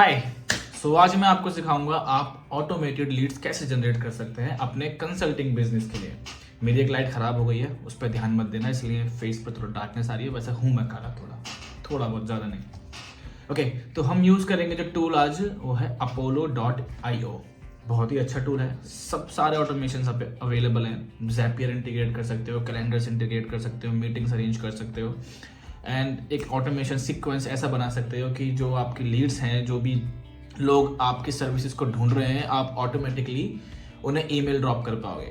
हाय। आज मैं आपको सिखाऊंगा आप ऑटोमेटेड लीड्स कैसे जनरेट कर सकते हैं अपने कंसल्टिंग बिजनेस के लिए। मेरी एक लाइट खराब हो गई है, उस पर ध्यान मत देना, इसलिए फेस पर थोड़ा डार्कनेस आ रही है। वैसे हूँ मैं काला, थोड़ा थोड़ा बहुत, ज़्यादा नहीं। ओके, तो हम यूज़ करेंगे जो टूल आज, वो है Apollo.io। बहुत ही अच्छा टूल है, सब सारे ऑटोमेशन सब अवेलेबल हैं। ज़ैपियर इंटीग्रेट कर सकते हो, कैलेंडर्स इंटीग्रेट कर सकते हो, मीटिंग्स अरेंज कर सकते हो, एंड एक ऑटोमेशन सीक्वेंस ऐसा बना सकते हो कि जो आपकी लीड्स हैं, जो भी लोग आपकी सर्विसेज को ढूंढ रहे हैं, आप ऑटोमेटिकली उन्हें ईमेल ड्रॉप कर पाओगे।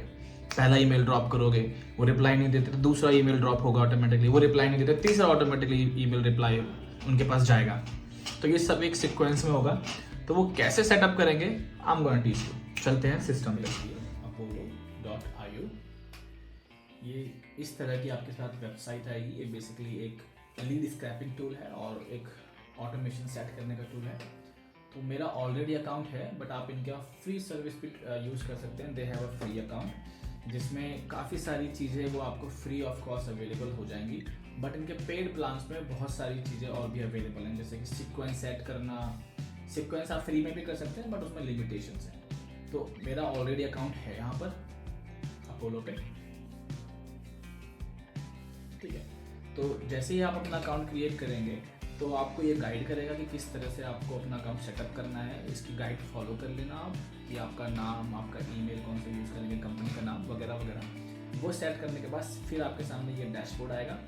पहला ईमेल ड्रॉप करोगे, वो रिप्लाई नहीं देते तो दूसरा ईमेल ड्रॉप होगा ऑटोमेटिकली, वो रिप्लाई नहीं देते तीसरा ऑटोमेटिकली ईमेल रिप्लाई उनके पास जाएगा। तो ये सब एक सीक्वेंस में होगा। तो वो कैसे सेटअप करेंगे, I am going to teach you. चलते हैं सिस्टम में। Apollo.io, ये इस तरह की आपके साथ वेबसाइट आएगी। ये बेसिकली एक लीड स्क्रैपिंग टूल है और एक ऑटोमेशन सेट करने का टूल है। तो मेरा ऑलरेडी अकाउंट है, बट आप इनका फ्री सर्विस भी यूज़ कर सकते हैं। They have a free account जिसमें काफ़ी सारी चीज़ें वो आपको फ्री ऑफ कॉस्ट अवेलेबल हो जाएंगी। बट इनके पेड प्लान्स में बहुत सारी चीज़ें और भी अवेलेबल हैं, जैसे कि सीक्वेंस सेट करना। सीक्वेंस आप फ्री में भी कर सकते हैं, बट उसमें लिमिटेशंस हैं। तो मेरा ऑलरेडी अकाउंट है यहाँ पर अपोलो पे, ठीक है। तो जैसे ही आप अपना अकाउंट क्रिएट करेंगे तो आपको ये गाइड करेगा कि किस तरह से आपको अपना अकाउंट सेटअप करना है। इसकी गाइड फॉलो कर लेना आप, कि आपका नाम, आपका ईमेल कौन सा यूज़ करेंगे, कंपनी का नाम वगैरह वगैरह। वो सेट करने के बाद फिर आपके सामने ये डैशबोर्ड आएगा।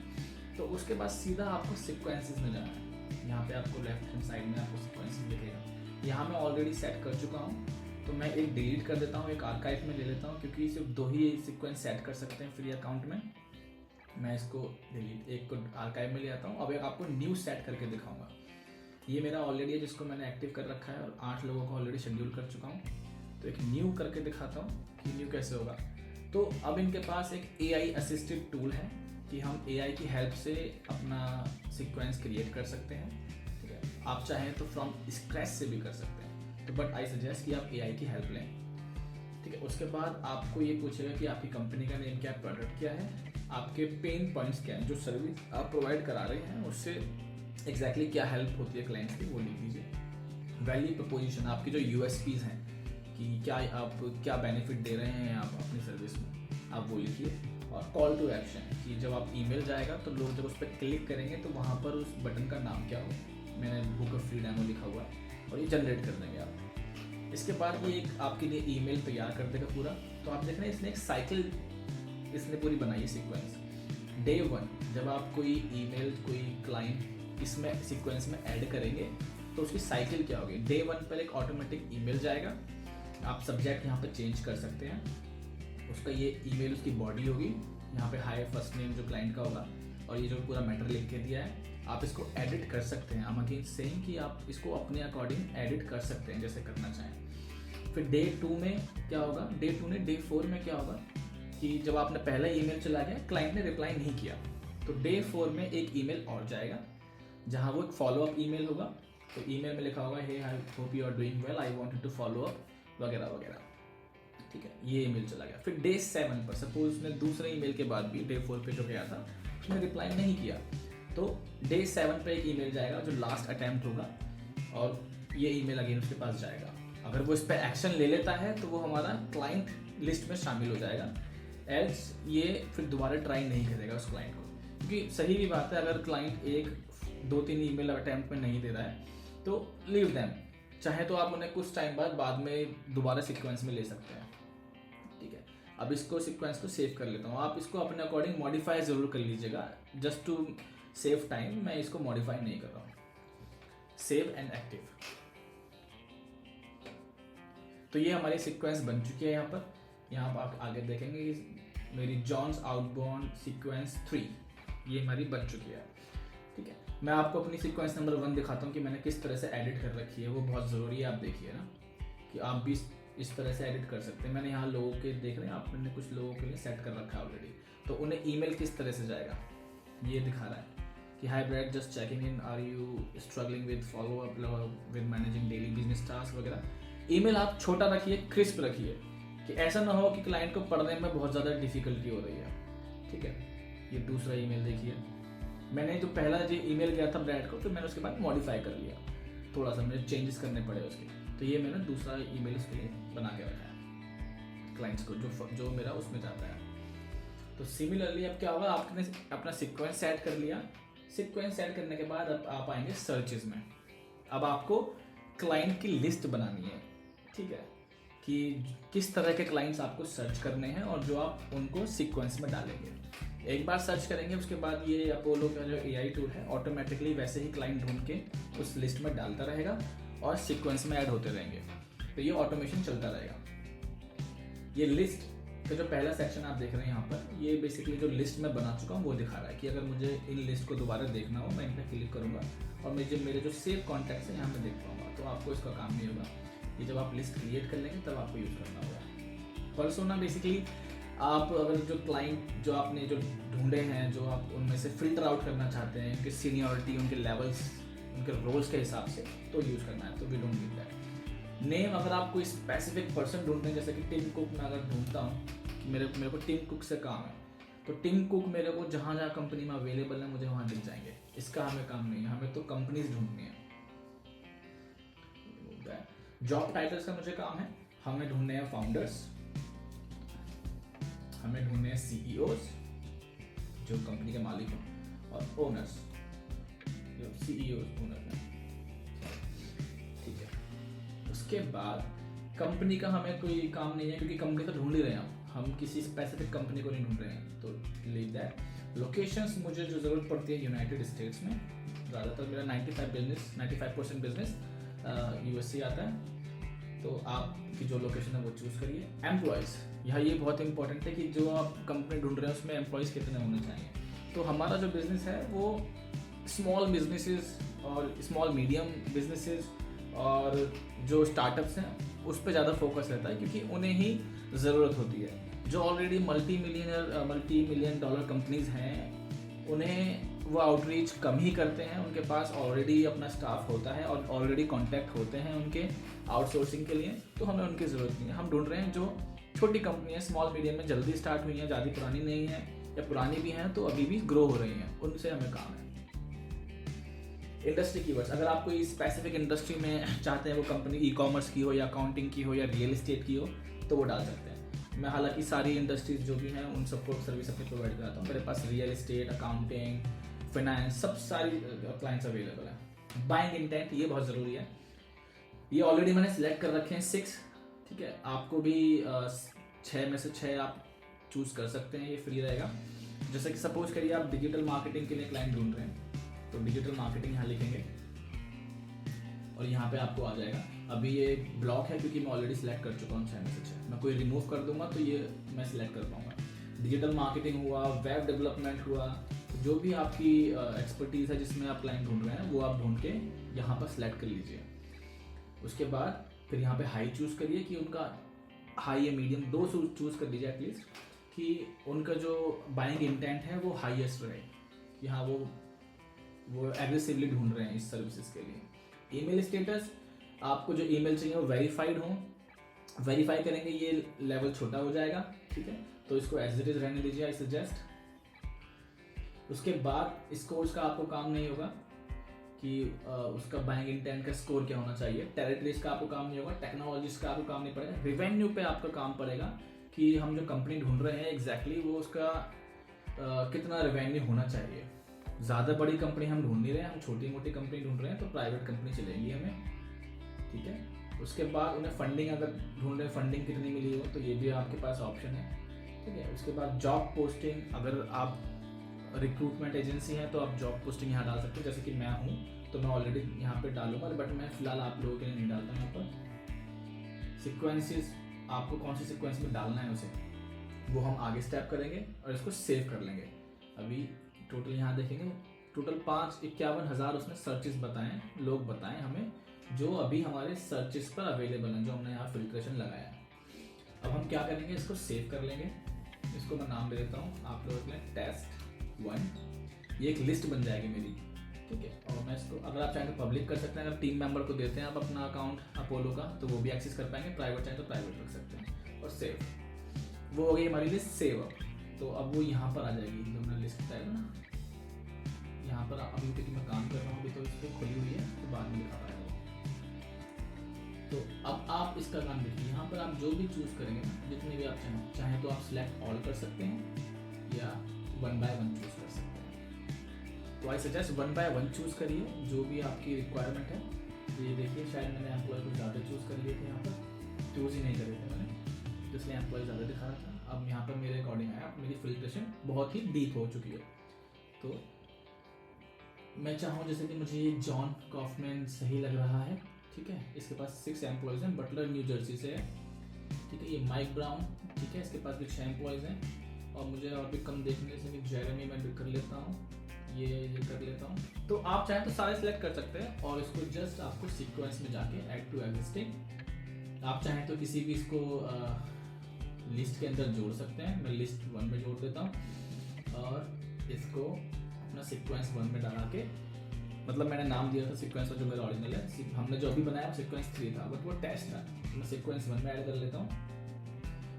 तो उसके बाद सीधा आपको सीक्वेंसेस में जाना है। यहाँ पे आपको लेफ्ट हैंड साइड में आपको सीक्वेंसेस दिखेगा। यहाँ मैं ऑलरेडी सेट कर चुका हूँ, तो मैं एक डिलीट कर देता हूँ, एक आर्काइव में ले लेता हूँ, क्योंकि सिर्फ 2 ही सीक्वेंस सेट कर सकते हैं फ्री अकाउंट में। मैं इसको डिलीट, एक को आर्काइव में ले आता हूँ। अब एक आपको न्यू सेट करके दिखाऊंगा। ये मेरा ऑलरेडी है, जिसको मैंने एक्टिव कर रखा है और 8 लोगों को ऑलरेडी शेड्यूल कर चुका हूँ। तो एक न्यू करके दिखाता हूँ कि न्यू कैसे होगा। तो अब इनके पास एक AI असिस्टेड टूल है कि हम AI की हेल्प से अपना सीक्वेंस क्रिएट कर सकते हैं, ठीक है। आप चाहें तो फ्रॉम स्क्रैच से भी कर सकते हैं, तो बट आई सजेस्ट कि आप AI की हेल्प लें, ठीक है। उसके बाद आपको ये पूछेगा कि आपकी कंपनी का नेम क्या है, प्रोडक्ट क्या है, आपके पेन पॉइंट्स क्या हैं, जो सर्विस आप प्रोवाइड करा रहे हैं उससे एग्जैक्टली क्या हेल्प होती है क्लाइंट्स की, वो लिख दीजिए। वैल्यू प्रपोजिशन, आपकी जो USPs हैं कि क्या आप क्या बेनिफिट दे रहे हैं आप अपनी सर्विस में, आप वो लिखिए। और कॉल टू एक्शन, कि जब आप ईमेल जाएगा तो लोग जब उस पर क्लिक करेंगे तो वहाँ पर उस बटन का नाम क्या हो। मैंने बुक ऑफ फ्री डेमो लिखा हुआ है और ये जनरेट कर देंगे आप। इसके बाद ये एक आपके लिए ईमेल तैयार कर देगा पूरा। तो आप देख रहे हैं इसने एक साइकिल इसने पूरी बनाई है सीक्वेंस। Day 1 जब आप कोई ईमेल, कोई क्लाइंट इसमें सीक्वेंस में ऐड करेंगे तो उसकी साइकिल क्या होगी। Day 1 पर एक ऑटोमेटिक ईमेल जाएगा। आप सब्जेक्ट यहाँ पर चेंज कर सकते हैं, उसका ये ईमेल उसकी बॉडी होगी। यहाँ पे हाय फर्स्ट नेम जो क्लाइंट का होगा, और ये जो पूरा मैटर लिख के दिया है। आप इसको एडिट कर सकते हैं। I'm again saying कि आप इसको अपने अकॉर्डिंग एडिट कर सकते हैं जैसे करना चाहें। फिर Day 2 में क्या होगा, Day 2 ने Day 4 में क्या होगा कि जब आपने पहला ईमेल चला गया, क्लाइंट ने रिप्लाई नहीं किया, तो Day 4 में एक ईमेल और जाएगा जहां वो एक फॉलो अप ईमेल होगा। तो ईमेल में लिखा होगा hey I hope you are doing well, I wanted to follow up वगैरह वगैरह, ठीक है। ये ईमेल चला गया। फिर Day 7 पर सपोज उसने दूसरे ईमेल के बाद भी Day 4 पे जो गया था उसने रिप्लाई नहीं किया, तो Day 7 पे एक ईमेल जाएगा जो लास्ट अटेम्प्ट होगा, और ये ईमेल अगेन उसके पास जाएगा। अगर वो इस पर एक्शन ले लेता है तो वो हमारा क्लाइंट लिस्ट में शामिल हो जाएगा। एल्स ये फिर दोबारा ट्राई नहीं करेगा उस क्लाइंट को, क्योंकि सही भी बात है, अगर क्लाइंट 1-2-3 ईमेल अटेम्प्ट में नहीं दे रहा है तो लीव देम। चाहे तो आप उन्हें कुछ टाइम बाद में दोबारा सीक्वेंस में ले सकते हैं, ठीक है। अब इसको सीक्वेंस को सेव कर लेता हूँ। आप इसको अपने अकॉर्डिंग मॉडिफाई ज़रूर कर लीजिएगा, जस्ट टू सेव टाइम। मैं इसको मॉडिफाई नहीं कर रहा हूँ। Save and active. तो ये हमारी सीक्वेंस बन चुकी है। यहाँ पर आप आगे देखेंगे मेरी जॉन्स आउटबाउंड सीक्वेंस 3 ये हमारी बन चुकी है, ठीक है। मैं आपको अपनी सीक्वेंस नंबर 1 दिखाता हूँ कि मैंने किस तरह से एडिट कर रखी है। वो बहुत ज़रूरी है, आप देखिए ना कि आप भी इस तरह से एडिट कर सकते हैं। मैंने यहाँ लोगों के देख रहे हैं, आपने कुछ लोगों के लिए सेट कर रखा है ऑलरेडी। तो उन्हें ईमेल किस तरह से जाएगा ये दिखा रहा है कि hi Brad, just checking in, are you struggling with follow up with managing daily business task वगैरह। ईमेल आप छोटा रखिए, क्रिस्प रखिए, कि ऐसा ना हो कि क्लाइंट को पढ़ने में बहुत ज़्यादा डिफिकल्टी हो रही है, ठीक है। ये दूसरा ईमेल देखिए, मैंने जो पहला जो ईमेल गया था ब्रैड को, फिर मैंने उसके बाद मॉडिफाई कर लिया। थोड़ा सा मुझे चेंजेस करने पड़े उसके, तो ये मैंने दूसरा ईमेल उसके लिए बना के रखा है क्लाइंट्स को जो मेरा उसमें जाता है। तो सिमिलरली अब क्या होगा, आपने अपना सीक्वेंस सेट कर लिया। सीक्वेंस सेट करने के बाद अब आप आएंगे सर्चेज में। अब आपको क्लाइंट की लिस्ट बनानी है, ठीक है, कि किस तरह के क्लाइंट्स आपको सर्च करने हैं और जो आप उनको सीक्वेंस में डालेंगे। एक बार सर्च करेंगे, उसके बाद ये अपोलो का जो AI टूल है ऑटोमेटिकली वैसे ही क्लाइंट ढूंढ के उस लिस्ट में डालता रहेगा और सीक्वेंस में ऐड होते रहेंगे। तो ये ऑटोमेशन चलता रहेगा। ये लिस्ट का जो पहला सेक्शन आप देख रहे हैं यहाँ पर, ये बेसिकली जो लिस्ट में बना चुका हूँ वो दिखा रहा है कि अगर मुझे इन लिस्ट को दोबारा देखना हो, मैं इन पर क्लिक करूँगा और मेरे जो सेव कॉन्टैक्ट्स हैं यहाँ मैं देख पाऊँगा। तो आपको इसका काम नहीं होगा, ये जब आप लिस्ट क्रिएट कर लेंगे तब आपको यूज़ करना होगा। पर्सोना बेसिकली आप अगर जो क्लाइंट जो आपने जो ढूंढे हैं, जो आप उनमें से फिल्टर आउट करना चाहते हैं, उनकी सीनियरिटी, उनके लेवल्स, उनके रोल्स के हिसाब से तो यूज़ करना है, तो we don't need that. Name, अगर आप कोई स्पेसिफिक पर्सन ढूंढते हैं, जैसे कि टिम कुक मैं अगर ढूंढता हूँ कि मेरे को टिम कुक से काम है, तो टिम कुक मेरे को जहाँ जहाँ कंपनी में अवेलेबल है मुझे वहाँ दिख जाएंगे। इसका हमें काम नहीं है, हमें तो कंपनीज ढूंढनी है। जॉब टाइटल्स का मुझे काम है, हमें ढूंढने हैं फाउंडर्स, हमें ढूंढने हैं CEOs जो कंपनी के मालिक हैं, और ओनर्स जो CEOs ओनर हैं, ठीक है। उसके बाद कंपनी का हमें कोई काम नहीं है क्योंकि कंपनी तो ढूंढ ही रहे हैं हम किसी स्पेसिफिक कंपनी को नहीं ढूंढ रहे हैं, तो लीव दैट। लोकेशंस मुझे जो ज़रूरत पड़ती है यूनाइटेड स्टेट्स में, ज़्यादातर मेरा 95% बिजनेस USA आता है, तो आपकी जो लोकेशन है वो चूज़ करिए। एम्प्लॉयज़, यहाँ ये बहुत इंपॉर्टेंट है कि जो आप कंपनी ढूंढ रहे हैं उसमें एम्प्लॉयज़ कितने होने चाहिए। तो हमारा जो बिज़नेस है वो स्मॉल बिजनेसेस और स्मॉल मीडियम बिजनेसेस और जो स्टार्टअप्स हैं उस पर ज़्यादा फोकस रहता है, क्योंकि उन्हें ही ज़रूरत होती है। जो already multi million dollar companies हैं उन्हें वो आउटरीच कम ही करते हैं, उनके पास ऑलरेडी अपना स्टाफ होता है और ऑलरेडी कॉन्टैक्ट होते हैं उनके आउटसोर्सिंग के लिए, तो हमें उनकी ज़रूरत नहीं है। हम ढूंढ रहे हैं जो छोटी कंपनी है, स्मॉल मीडियम में जल्दी स्टार्ट हुई हैं, ज़्यादा पुरानी नहीं है, या पुरानी भी हैं तो अभी भी ग्रो हो रही हैं, उनसे हमें काम है। इंडस्ट्री कीवर्ड्स, अगर आप कोई स्पेसिफिक इंडस्ट्री में चाहते हैं वो कंपनी ई-कॉमर्स की हो या अकाउंटिंग की हो या रियल एस्टेट की हो तो वो डाल सकते हैं। मैं हालांकि सारी इंडस्ट्रीज जो भी हैं उन सबको सर्विस अपनी प्रोवाइड कराता हूँ। मेरे पास रियल एस्टेट, अकाउंटिंग, फाइनेंस, सब सारी क्लाइंट्स अवेलेबल है। बाइंग इंटेंट, ये बहुत ज़रूरी है। ये ऑलरेडी मैंने सिलेक्ट कर रखे हैं 6, ठीक है। आपको भी 6 में से 6 आप चूज़ कर सकते हैं, ये फ्री रहेगा। जैसे कि सपोज करिए आप डिजिटल मार्केटिंग के लिए क्लाइंट ढूंढ रहे हैं, तो डिजिटल मार्केटिंग यहाँ लिखेंगे और यहाँ पे आपको आ जाएगा। अभी ये ब्लॉक है क्योंकि मैं ऑलरेडी सिलेक्ट कर चुका हूँ 6 में से 6। मैं कोई रिमूव कर दूंगा तो ये मैं सिलेक्ट कर पाऊंगा। डिजिटल मार्केटिंग हुआ, वेब डेवलपमेंट हुआ, जो भी आपकी एक्सपर्टीज़ है जिसमें आप क्लाइंट ढूंढ रहे हैं वो आप ढूंढ के यहाँ पर सिलेक्ट कर लीजिए। उसके बाद फिर यहाँ पे हाई चूज़ करिए कि उनका हाई या मीडियम, 2 चूज़ कर लीजिए एटलीस्ट, कि उनका जो बाइंग इंटेंट है वो हाईएस्ट रहे, कि हाँ वो एग्रेसिवली ढूंढ रहे हैं इस सर्विसेज के लिए। ईमेल स्टेटस, आपको जो ईमेल चाहिए वो वेरीफाइड हो, वेरीफाई करेंगे ये लेवल छोटा हो जाएगा, ठीक है। तो इसको एज इट इज रहने दीजिए, आई सजेस्ट। उसके बाद स्कोर्स का आपको काम नहीं होगा कि उसका बाइंग इंटेंट का स्कोर क्या होना चाहिए। टेरिटरीज का आपको काम नहीं होगा, टेक्नोलॉजीज का आपको काम नहीं पड़ेगा। रिवेन्यू पे आपका काम पड़ेगा कि हम जो कंपनी ढूंढ रहे हैं एग्जैक्टली वो उसका कितना रिवेन्यू होना चाहिए। ज़्यादा बड़ी कंपनी हम ढूंढ नहीं रहे हैं, हम छोटी मोटी कंपनी ढूंढ रहे हैं, तो प्राइवेट कंपनी चलेगी हमें, ठीक है। उसके बाद उन्हें फंडिंग, अगर ढूंढ रहे हैं फंडिंग कितनी मिली हो तो ये भी आपके पास ऑप्शन है, ठीक है। उसके बाद जॉब पोस्टिंग, अगर आप रिक्रूटमेंट एजेंसी है तो आप जॉब पोस्टिंग यहाँ डाल सकते हो। जैसे कि मैं हूँ तो मैं ऑलरेडी यहाँ पे डालूंगा, बट मैं फिलहाल आप लोगों के लिए नहीं डालता यहाँ पर। सीक्वेंसेस, आपको कौन सी सीक्वेंस में डालना है उसे वो हम आगे स्टेप करेंगे और इसको सेव कर लेंगे। अभी टोटल यहाँ देखेंगे, टोटल 51 हज़ार उसने सर्चेस बताएं, लोग बताएं हमें, जो अभी हमारे सर्चेस पर अवेलेबल हैं, जो हमने यहाँ फिल्ट्रेशन लगाया है। अब हम क्या करेंगे, इसको सेव कर लेंगे। इसको मैं नाम दे देता हूँ आप लोगों के लिए टेस्ट 1। ये एक लिस्ट बन जाएगी मेरी, ठीक है। और मैं इसको, अगर आप चाहें तो पब्लिक कर सकते हैं, अगर टीम मेंबर को देते हैं आप अपना अकाउंट अपोलो का तो वो भी एक्सेस कर पाएंगे, प्राइवेट चाहें तो प्राइवेट रख सकते हैं। और सेव, वो हो गई हमारी लिस्ट सेव। तो अब वो यहाँ पर आ जाएगी, जो मैंने लिस्ट बताया ना, यहाँ पर अभी क्योंकि मैं काम कर रहा हूँ अभी तो इस पर खुली हुई है तो बाद में दिखा पाएगा। तो अब आप इसका काम देखिए, यहाँ पर आप जो भी चूज़ करेंगे ना, जितने भी आप चाहें तो आप सिलेक्ट ऑल कर सकते हैं या 1 by 1 चूज़ कर सकते हैं। तो आई सजेस्ट 1 by 1 चूज़ करिए, जो भी आपकी रिक्वायरमेंट है। तो ये देखिए, शायद मैंने एम्प्लॉय को ज़्यादा चूज़ कर लिए थे, यहाँ पर चूज़ ही नहीं करे थे मैंने, तो इसलिए एम्प्लॉय ज़्यादा दिखा रहा था। अब यहाँ पर मेरे अकॉर्डिंग आया, मेरी फिल्ट्रेशन बहुत ही डीप हो चुकी है। तो मैं चाहूँ जैसे कि मुझे ये जॉन कॉफमैन सही लग रहा है, ठीक है। इसके पास 6 एम्प्लॉयज़ हैं, बटलर न्यू जर्सी से है, ठीक है। ये माइक ब्राउन, ठीक है, इसके पास भी 6 एम्प्लॉयज़ हैं। और मुझे और भी कम देखने से भी जेरेमी मैं भी कर लेता हूँ, ये कर लेता हूँ। तो आप चाहें तो सारे सिलेक्ट कर सकते हैं और इसको जस्ट आपको सीक्वेंस में जाके ऐड टू एग्जिस्टिंग, आप चाहें तो किसी भी इसको लिस्ट के अंदर जोड़ सकते हैं। मैं लिस्ट 1 में जोड़ देता हूँ और इसको अपना सीक्वेंस 1 में डाला के, मतलब मैंने नाम दिया था सीक्वेंस का जो मेरा ओरिजिनल है, हमने जो अभी बनाया सीक्वेंस 3 था, बट वो टेस्ट था, तो मैं सीक्वेंस 1 में ऐड कर लेता हूँ।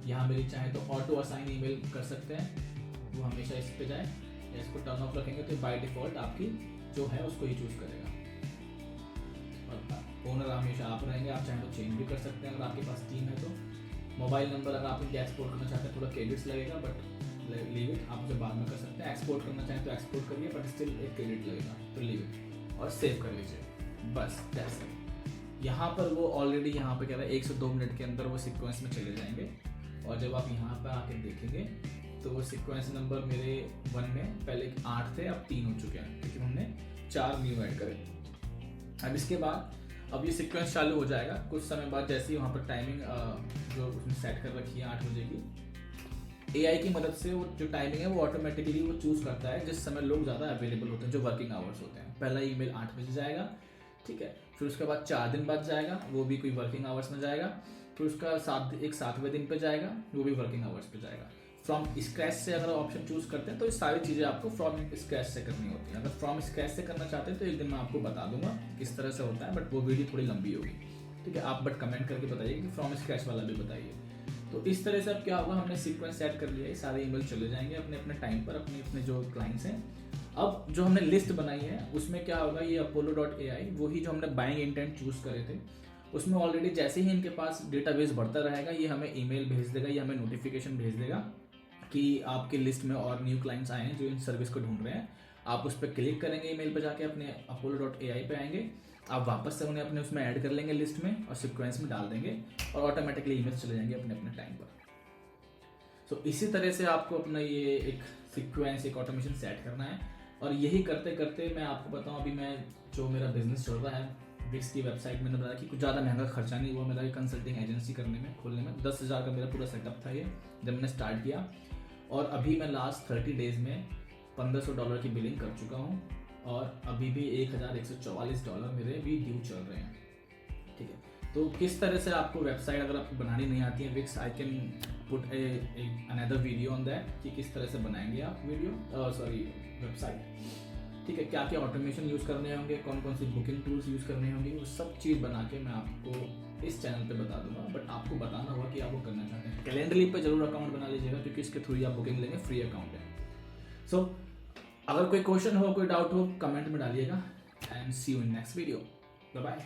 यहाँ मेरी चाहे तो ऑटो असाइन ईमेल कर सकते हैं, वो हमेशा इस पे जाए, या इसको टर्न ऑफ रखेंगे तो बाय डिफॉल्ट आपकी जो है उसको ही चूज़ करेगा। और ओनर हमेशा आप रहेंगे, आप चाहें तो चेंज भी कर सकते हैं अगर आपके पास टीम है तो। मोबाइल नंबर अगर आप इनके एक्सपोर्ट करना चाहते हैं, थोड़ा क्रेडिट्स लगेगा, बट लीव इट, आप उसे बाद में कर सकते हैं। एक्सपोर्ट करना चाहें तो एक्सपोर्ट करिए, बट स्टिल एक क्रेडिट लगेगा, तो लीव इट और सेव कर लीजिए, बस दैट्स इट। यहाँ पर वो ऑलरेडी यहाँ पे कह रहा है 1 से 2 मिनट के अंदर वो सीक्वेंस में चले जाएंगे। और जब आप यहाँ पर आके देखेंगे तो वो सीक्वेंस नंबर मेरे 1 में पहले 8 थे, अब 3 हो चुके हैं, क्योंकि हमने 4 न्यू ऐड करे। अब इसके बाद अब ये सीक्वेंस चालू हो जाएगा कुछ समय बाद, जैसे ही वहाँ पर टाइमिंग जो उसने सेट कर रखी है 8 बजे की, एआई की मदद से वो जो टाइमिंग है वो ऑटोमेटिकली वो चूज़ करता है जिस समय लोग ज़्यादा अवेलेबल होते हैं, जो वर्किंग आवर्स होते हैं। पहला ईमेल 8 बजे जाएगा, ठीक है, फिर उसके बाद 4 दिन बाद जाएगा, वो भी कोई वर्किंग आवर्स में जाएगा, फिर उसका 7वें दिन पे जाएगा, वो भी वर्किंग आवर्स पे जाएगा। फ्रॉम स्क्रैच से अगर ऑप्शन चूज करते हैं तो ये सारी चीज़ें आपको फ्रॉम स्क्रैच से करनी होती है। अगर फ्रॉम स्क्रैच से करना चाहते हैं तो एक दिन मैं आपको बता दूंगा किस तरह से होता है, बट वो वीडियो थोड़ी लंबी होगी, ठीक है। आप बट कमेंट करके बताइए कि फ्रॉम स्क्रैच वाला भी बताइए। तो इस तरह से अब क्या होगा, हमने सीक्वेंस सेट कर लिया है, सारे ईमेल चले जाएंगे अपने अपने टाइम पर, अपने अपने जो क्लाइंट्स हैं। अब जो हमने लिस्ट बनाई है उसमें क्या होगा, ये apollo.ai वही जो हमने बाइंग इंटेंट चूज करे थे, उसमें ऑलरेडी जैसे ही इनके पास डेटाबेस बढ़ता रहेगा, ये हमें ईमेल भेज देगा, ये हमें नोटिफिकेशन भेज देगा कि आपके लिस्ट में और न्यू क्लाइंट्स आए हैं जो इन सर्विस को ढूंढ रहे हैं। आप उस पर क्लिक करेंगे, ईमेल पर जाके अपने apollo.ai पे आएंगे, आप वापस से उन्हें अपने उसमें ऐड कर लेंगे लिस्ट में और सीक्वेंस में डाल देंगे और ऑटोमेटिकली ईमेल चले जाएंगे अपने अपने टाइम पर। तो इसी तरह से आपको अपना ये एक सीक्वेंस, एक ऑटोमेशन सेट करना है। और यही करते करते मैं आपको बताऊं, अभी मैं जो मेरा बिजनेस चल रहा है, विक्स की वेबसाइट मैंने बताया कि कुछ ज़्यादा महंगा खर्चा नहीं हुआ मेरा कंसल्टिंग एजेंसी करने में, खोलने में। 10,000 का मेरा पूरा सेटअप था ये जब मैंने स्टार्ट किया, और अभी मैं लास्ट 30 डेज में $1,500 की बिलिंग कर चुका हूँ, और अभी भी $1,144 मेरे भी ड्यू चल रहे हैं, ठीक है। तो किस तरह से आपको वेबसाइट अगर आपको बनानी नहीं आती है Wix, I can put another video on that कि किस तरह से बनाएंगे आप वेबसाइट, ठीक है। क्या क्या ऑटोमेशन यूज़ करने होंगे, कौन कौन सी बुकिंग टूल्स यूज़ करने होंगे, वो सब चीज़ बना के मैं आपको इस चैनल पे बता दूंगा। बट आपको बताना होगा कि आप वो करना चाहते हैं। कैलेंडरली पे जरूर अकाउंट बना लीजिएगा, क्योंकि इसके थ्रू ही आप बुकिंग लेंगे, फ्री अकाउंट है। सो अगर कोई क्वेश्चन हो, कोई डाउट हो, कमेंट में डालिएगा। And see you in next video. Bye bye.